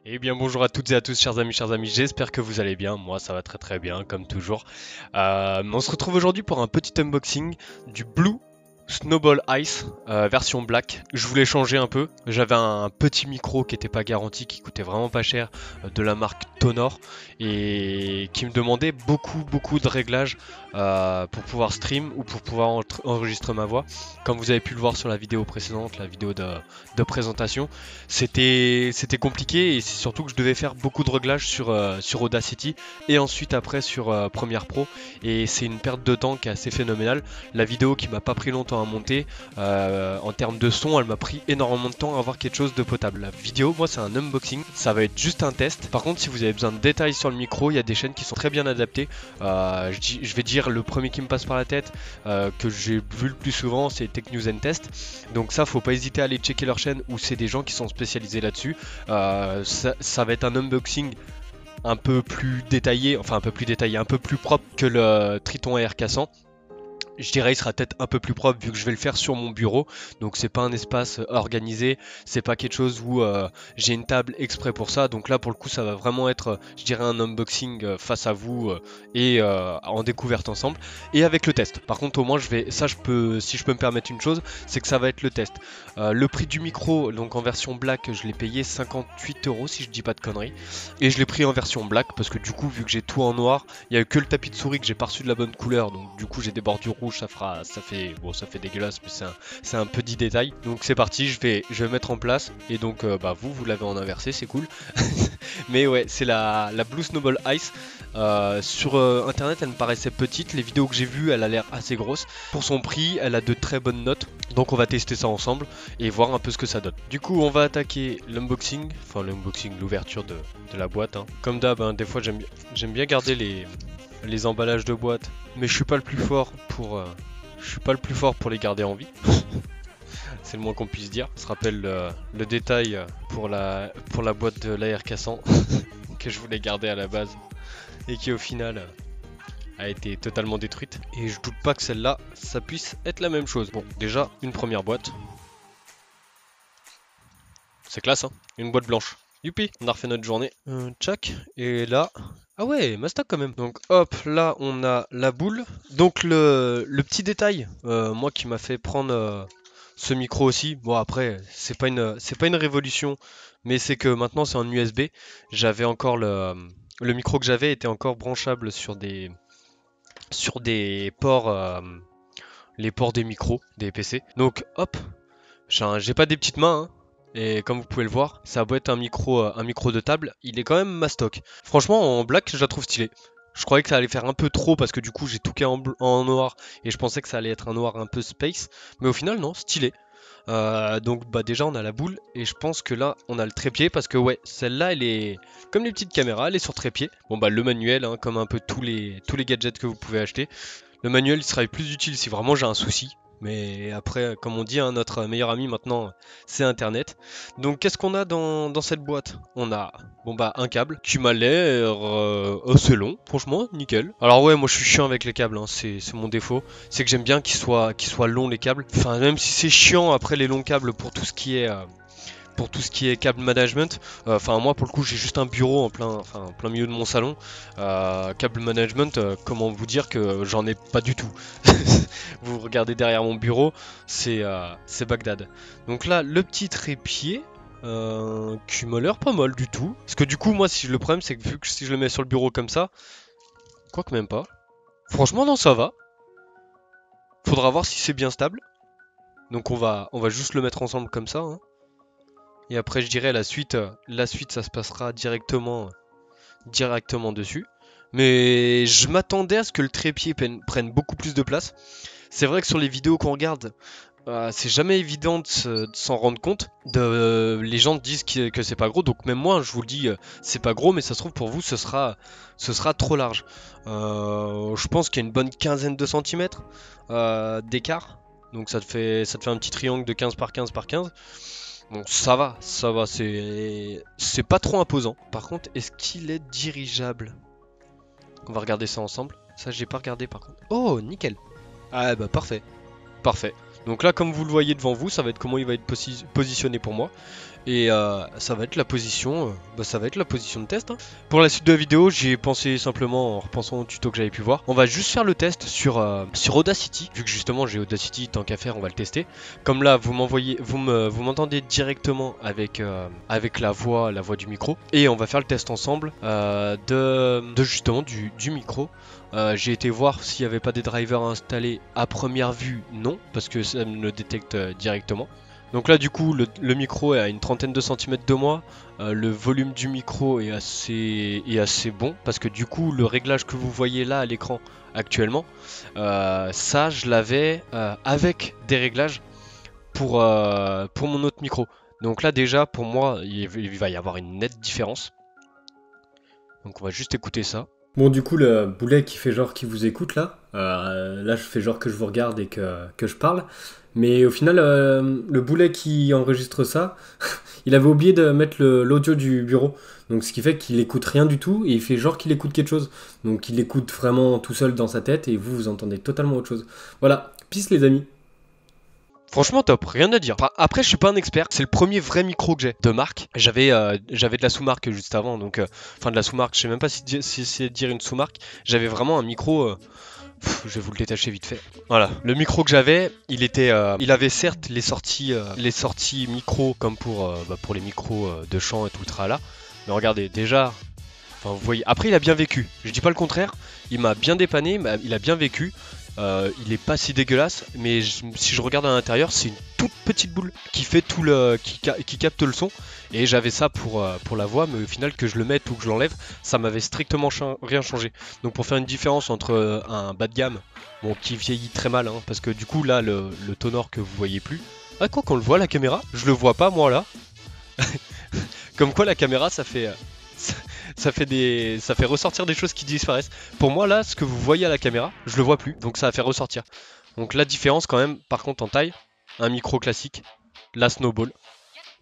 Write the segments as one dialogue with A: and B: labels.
A: Eh bien bonjour à toutes et à tous chers amis, j'espère que vous allez bien, moi ça va très très bien comme toujours. On se retrouve aujourd'hui pour un petit unboxing du Blue Snowball Ice version black. Je voulais changer un peu, j'avais un petit micro qui était pas garanti, qui coûtait vraiment pas cher, de la marque Tonor et qui me demandait beaucoup de réglages pour pouvoir stream ou pour pouvoir enregistrer ma voix. Comme vous avez pu le voir sur la vidéo précédente, la vidéo de présentation. C'était compliqué et c'est surtout que je devais faire beaucoup de réglages sur Audacity et ensuite après sur Premiere Pro et c'est une perte de temps qui est assez phénoménale. La vidéo qui m'a pas pris longtemps à monter, en termes de son, elle m'a pris énormément de temps à avoir quelque chose de potable. La vidéo, moi c'est un unboxing, ça va être juste un test. Par contre, si vous avez besoin de détails sur le micro, il y a des chaînes qui sont très bien adaptées. Je vais dire le premier qui me passe par la tête, que j'ai vu le plus souvent, c'est Tech News and Test. Donc ça, faut pas hésiter à aller checker leur chaîne où c'est des gens qui sont spécialisés là-dessus. Ça va être un unboxing un peu plus détaillé, enfin un peu plus détaillé, un peu plus propre que le Triton AR400. Je dirais il sera peut-être un peu plus propre vu que je vais le faire sur mon bureau, donc c'est pas un espace organisé, c'est pas quelque chose où j'ai une table exprès pour ça, donc là pour le coup ça va vraiment être, je dirais un unboxing face à vous et en découverte ensemble, et avec le test. Par contre au moins si je peux me permettre une chose, c'est que ça va être le test. Le prix du micro, donc en version black, je l'ai payé 58 euros si je dis pas de conneries, et je l'ai pris en version black parce que du coup vu que j'ai tout en noir, il y a eu que le tapis de souris que j'ai pas reçu de la bonne couleur, donc du coup j'ai des bordures rouges, ça fait dégueulasse, mais c'est un petit détail. Donc c'est parti, je vais mettre en place, et donc vous l'avez en inversé, c'est cool. Mais ouais, c'est la Blue Snowball Ice. Sur internet, elle me paraissait petite. Les vidéos que j'ai vues, elle a l'air assez grosse. Pour son prix, elle a de très bonnes notes. Donc on va tester ça ensemble et voir un peu ce que ça donne. Du coup, on va attaquer l'unboxing. Enfin, l'unboxing, l'ouverture de la boîte, hein. Comme d'hab, hein, des fois j'aime bien garder les emballages de boîte. Mais je suis pas le plus fort pour les garder en vie. C'est le moins qu'on puisse dire. On se rappelle le détail pour la boîte de l'AR400 que je voulais garder à la base et qui au final a été totalement détruite. Et je doute pas que celle-là, ça puisse être la même chose. Bon, déjà, une première boîte. C'est classe, hein. Une boîte blanche. Youpi, on a refait notre journée. Tchac. Et là... Ah ouais, Mastoc quand même. Donc hop, là on a la boule. Donc le petit détail, moi qui m'a fait prendre ce micro aussi. Bon après, c'est pas une révolution, mais c'est que maintenant c'est en USB. J'avais encore le micro que j'avais était encore branchable sur des ports, les ports des micros, des PC. Donc hop, j'ai pas des petites mains, hein. Et comme vous pouvez le voir, ça a beau être un micro de table, il est quand même mastoc. Franchement, en black, je la trouve stylée. Je croyais que ça allait faire un peu trop parce que du coup j'ai tout qu'en en noir et je pensais que ça allait être un noir un peu space. Mais au final, non, stylé. Donc bah déjà on a la boule et je pense que là on a le trépied parce que ouais, celle-là elle est comme les petites caméras, elle est sur trépied. Bon bah le manuel, hein, comme un peu tous les gadgets que vous pouvez acheter. Le manuel il sera plus utile si vraiment j'ai un souci. Mais après, comme on dit, hein, notre meilleur ami maintenant, c'est Internet. Donc qu'est-ce qu'on a dans cette boîte? On a bon bah un câble qui m'a l'air assez long, franchement, nickel. Alors ouais, moi je suis chiant avec les câbles, hein, c'est mon défaut. C'est que j'aime bien qu'ils soient longs les câbles. Enfin, même si c'est chiant après les longs câbles pour tout ce qui est câble management. Enfin, moi, pour le coup, j'ai juste un bureau en plein milieu de mon salon. Câble management, comment vous dire que j'en ai pas du tout. Vous regardez derrière mon bureau, c'est Bagdad. Donc là, le petit trépied. Qui m'a l'air pas mal du tout. Parce que du coup, moi, si le problème, c'est que vu que si je le mets sur le bureau comme ça, quoique même pas. Franchement, non, ça va. Faudra voir si c'est bien stable. Donc on va juste le mettre ensemble comme ça, hein. Et après, je dirais la suite, ça se passera directement dessus. Mais je m'attendais à ce que le trépied prenne beaucoup plus de place. C'est vrai que sur les vidéos qu'on regarde, c'est jamais évident de s'en rendre compte. Les gens disent que c'est pas gros, donc même moi, je vous le dis, c'est pas gros, mais ça se trouve pour vous, ce sera trop large. Je pense qu'il y a une bonne quinzaine de centimètres d'écart. Donc ça te fait un petit triangle de 15 par 15 par 15. Donc ça va, c'est pas trop imposant. Par contre, est-ce qu'il est dirigeable? On va regarder ça ensemble. Ça, j'ai pas regardé par contre. Oh, nickel. Ah bah parfait, parfait. Donc là, comme vous le voyez devant vous, ça va être comment il va être positionné pour moi. Et ça va être la position, ça va être la position de test, hein. Pour la suite de la vidéo, j'ai pensé simplement en repensant au tuto que j'avais pu voir. On va juste faire le test sur Audacity, vu que justement j'ai Audacity, tant qu'à faire, on va le tester. Comme là, vous m'entendez directement avec la voix du micro, et on va faire le test ensemble de justement du micro. J'ai été voir s'il n'y avait pas des drivers installés. À première vue, non, parce que ça me le détecte directement. Donc là du coup le micro est à une trentaine de centimètres de moi, le volume du micro est assez bon parce que du coup le réglage que vous voyez là à l'écran actuellement, ça je l'avais avec des réglages pour mon autre micro. Donc là déjà pour moi il va y avoir une nette différence. Donc on va juste écouter ça.
B: Bon, du coup, le boulet qui fait genre qui vous écoute là, là je fais genre que je vous regarde et que je parle, mais au final, le boulet qui enregistre ça, il avait oublié de mettre l'audio du bureau, donc ce qui fait qu'il écoute rien du tout et il fait genre qu'il écoute quelque chose, donc il écoute vraiment tout seul dans sa tête et vous entendez totalement autre chose. Voilà, peace les amis.
A: Franchement top, rien à dire. Enfin, après je suis pas un expert, c'est le premier vrai micro que j'ai de marque. J'avais de la sous-marque juste avant, donc enfin de la sous-marque, je sais même pas si c'est dire une sous-marque. J'avais vraiment un micro, je vais vous le détacher vite fait. Voilà, le micro que j'avais, il avait certes les sorties micro comme pour les micros de chant et tout le tralala. Mais regardez, déjà, enfin vous voyez, après il a bien vécu. Je dis pas le contraire, il m'a bien dépanné, il a bien vécu. Il est pas si dégueulasse, mais si je regarde à l'intérieur, c'est une toute petite boule qui fait qui capte le son. Et j'avais ça pour la voix, mais au final que je le mette ou que je l'enlève, ça m'avait strictement rien changé. Donc pour faire une différence entre un bas de gamme, bon qui vieillit très mal, hein, parce que du coup là le tonor que vous voyez plus. Ah quoi qu'on le voit la caméra, je le vois pas moi là. Comme quoi la caméra ça fait ressortir des choses qui disparaissent. Pour moi là, ce que vous voyez à la caméra, je le vois plus, donc ça a fait ressortir. Donc la différence quand même, par contre en taille, un micro classique, la Snowball.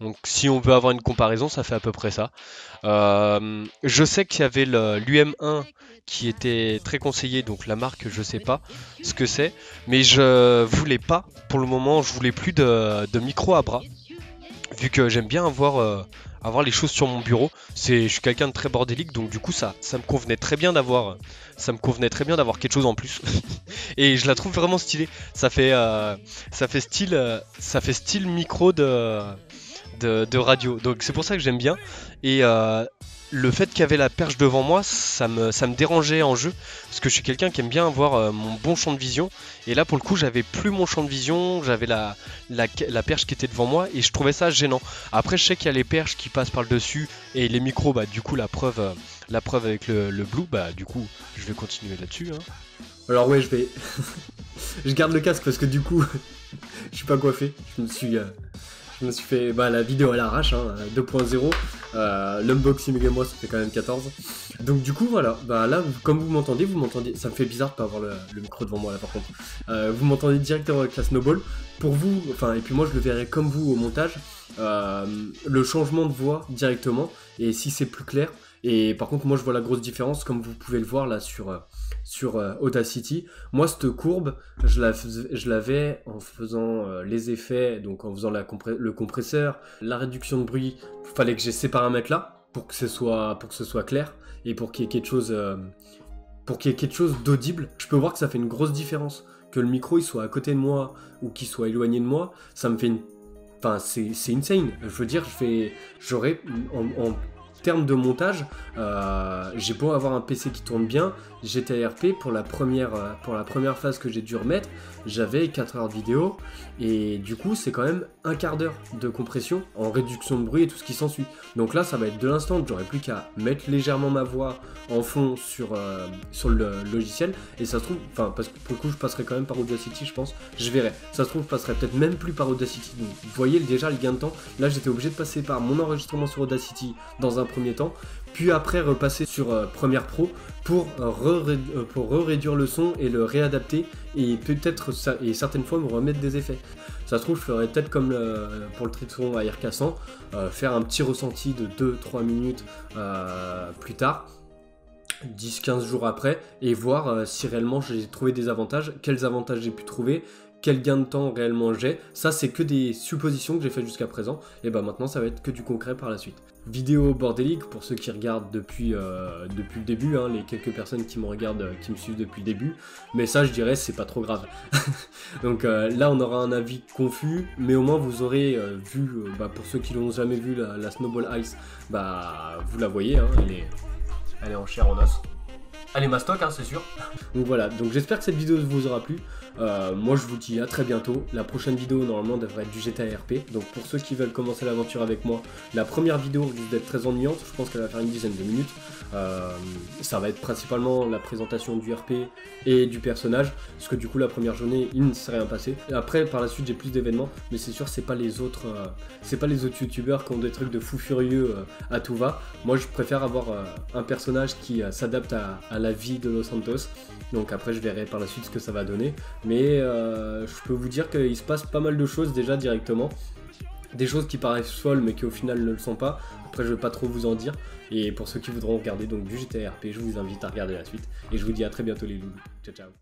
A: Donc si on veut avoir une comparaison, ça fait à peu près ça. Je sais qu'il y avait l'UM1 qui était très conseillé, donc la marque je sais pas ce que c'est, mais je voulais pas, pour le moment je voulais plus de micro à bras vu que j'aime bien avoir les choses sur mon bureau. Je suis quelqu'un de très bordélique, donc du coup ça me convenait très bien d'avoir quelque chose en plus. Et je la trouve vraiment stylée. Ça fait style micro de radio. Donc c'est pour ça que j'aime bien. Et le fait qu'il y avait la perche devant moi, ça me dérangeait en jeu. Parce que je suis quelqu'un qui aime bien avoir mon bon champ de vision. Et là, pour le coup, j'avais plus mon champ de vision. J'avais la perche qui était devant moi. Et je trouvais ça gênant. Après, je sais qu'il y a les perches qui passent par le dessus. Et les micros, bah, du coup, la preuve avec le Blue, bah, du coup, je vais continuer là-dessus, hein.
B: Alors ouais, je vais, je garde le casque parce que du coup, je suis pas coiffé, je me suis fait la vidéo à l'arrache, hein, 2.0. L'unboxing et moi, ça fait quand même 14. Donc du coup, voilà. Bah là, comme vous m'entendez, ça me fait bizarre de pas avoir le micro devant moi là par contre. Vous m'entendez directement avec la Snowball. Pour vous, enfin, et puis moi je le verrai comme vous au montage, le changement de voix directement, et si c'est plus clair. Et par contre, moi je vois la grosse différence, comme vous pouvez le voir là sur Audacity. Moi, cette courbe, je l'avais en faisant les effets, donc en faisant le compresseur, la réduction de bruit. Il fallait que j'ai ces paramètres-là pour que ce soit clair et pour qu'il y ait quelque chose d'audible. Je peux voir que ça fait une grosse différence. Que le micro il soit à côté de moi ou qu'il soit éloigné de moi, ça me fait une... Enfin, c'est insane. Je veux dire, j'aurais en termes de montage, j'ai beau avoir un PC qui tourne bien, GTRP pour la première phase que j'ai dû remettre, j'avais 4 heures de vidéo et du coup c'est quand même un quart d'heure de compression en réduction de bruit et tout ce qui s'ensuit. Donc là ça va être de l'instant, j'aurais plus qu'à mettre légèrement ma voix en fond sur le logiciel et ça se trouve, enfin parce que pour le coup je passerai quand même par Audacity je pense, je verrai. Ça se trouve je passerai peut-être même plus par Audacity. Donc vous voyez déjà le gain de temps, là j'étais obligé de passer par mon enregistrement sur Audacity dans un premier temps, puis après repasser sur Premiere Pro pour réduire le son et le réadapter et peut-être et certaines fois me remettre des effets. Ça se trouve je ferais peut-être comme pour le Tritton ARK 100, faire un petit ressenti de 2-3 minutes plus tard, 10-15 jours après, et voir si réellement j'ai trouvé des avantages, quels avantages j'ai pu trouver, quel gain de temps réellement j'ai. Ça, c'est que des suppositions que j'ai fait jusqu'à présent. Et bah maintenant, ça va être que du concret par la suite. Vidéo bordélique pour ceux qui regardent depuis le début, hein, les quelques personnes qui me regardent, qui me suivent depuis le début. Mais ça, je dirais, c'est pas trop grave. Donc là, on aura un avis confus, mais au moins vous aurez vu, pour ceux qui l'ont jamais vu, la Snowball Ice, vous la voyez, hein, elle est en chair en os. Elle est mastoc, hein, c'est sûr. Donc voilà, donc j'espère que cette vidéo vous aura plu. Moi je vous dis à très bientôt. La prochaine vidéo normalement devrait être du GTA RP. Donc pour ceux qui veulent commencer l'aventure avec moi, la première vidéo risque d'être très ennuyante. Je pense qu'elle va faire une dizaine de minutes. Ça va être principalement la présentation du RP et du personnage. Parce que du coup la première journée il ne s'est rien passé. Et après par la suite j'ai plus d'événements. Mais c'est sûr c'est pas les autres youtubeurs qui ont des trucs de fou furieux à tout va. Moi je préfère avoir un personnage qui s'adapte à la vie de Los Santos. Donc après je verrai par la suite ce que ça va donner. Mais je peux vous dire qu'il se passe pas mal de choses déjà directement. Des choses qui paraissent folles mais qui au final ne le sont pas. Après je vais pas trop vous en dire. Et pour ceux qui voudront regarder donc du GTA RP, je vous invite à regarder la suite. Et je vous dis à très bientôt les loulous. Ciao ciao.